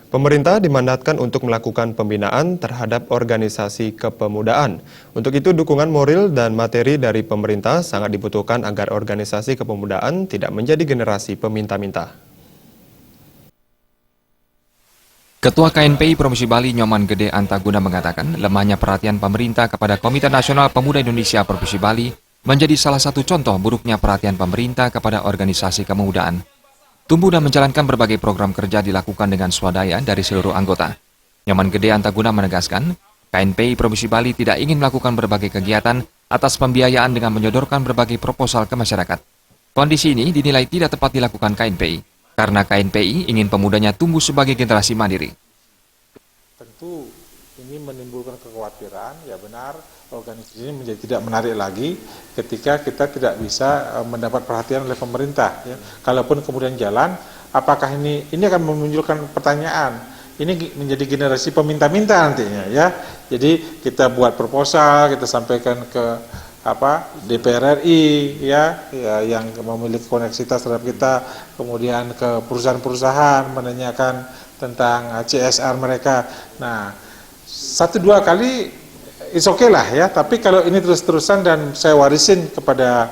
Pemerintah dimandatkan untuk melakukan pembinaan terhadap organisasi kepemudaan. Untuk itu, dukungan moral dan materi dari pemerintah sangat dibutuhkan agar organisasi kepemudaan tidak menjadi generasi peminta-minta. Ketua KNPI Provinsi Bali Nyoman Gede Antaguna mengatakan lemahnya perhatian pemerintah kepada Komite Nasional Pemuda Indonesia Provinsi Bali menjadi salah satu contoh buruknya perhatian pemerintah kepada organisasi kepemudaan. Tumbuh dan menjalankan berbagai program kerja dilakukan dengan swadaya dari seluruh anggota. Nyoman Gede Antaguna menegaskan, KNPI Provinsi Bali tidak ingin melakukan berbagai kegiatan atas pembiayaan dengan menyodorkan berbagai proposal ke masyarakat. Kondisi ini dinilai tidak tepat dilakukan KNPI, karena KNPI ingin pemudanya tumbuh sebagai generasi mandiri. Tentu ini menimbulkan kekhawatiran, ya benar, organisasi ini menjadi tidak menarik lagi ketika kita tidak bisa mendapat perhatian oleh pemerintah. Ya. Kalaupun kemudian jalan, apakah ini akan memunculkan pertanyaan, ini menjadi generasi peminta-minta nantinya, ya. Jadi kita buat proposal, kita sampaikan ke DPR RI, ya yang memiliki koneksitas terhadap kita, kemudian ke perusahaan-perusahaan menanyakan tentang CSR mereka. Nah, 1-2 kali it's okay lah ya, tapi kalau ini terus-terusan dan saya warisin kepada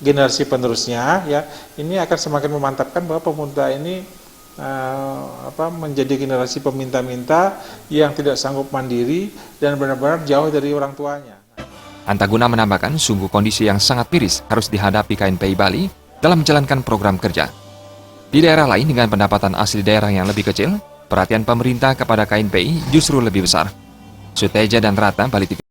generasi penerusnya, ya ini akan semakin memantapkan bahwa pemuda ini menjadi generasi peminta-minta yang tidak sanggup mandiri dan benar-benar jauh dari orang tuanya. Antaguna menambahkan sungguh kondisi yang sangat miris harus dihadapi KNPI Bali dalam menjalankan program kerja. Di daerah lain dengan pendapatan asli daerah yang lebih kecil, perhatian pemerintah kepada KNPI justru lebih besar. Suteja dan Rata, Bali TV.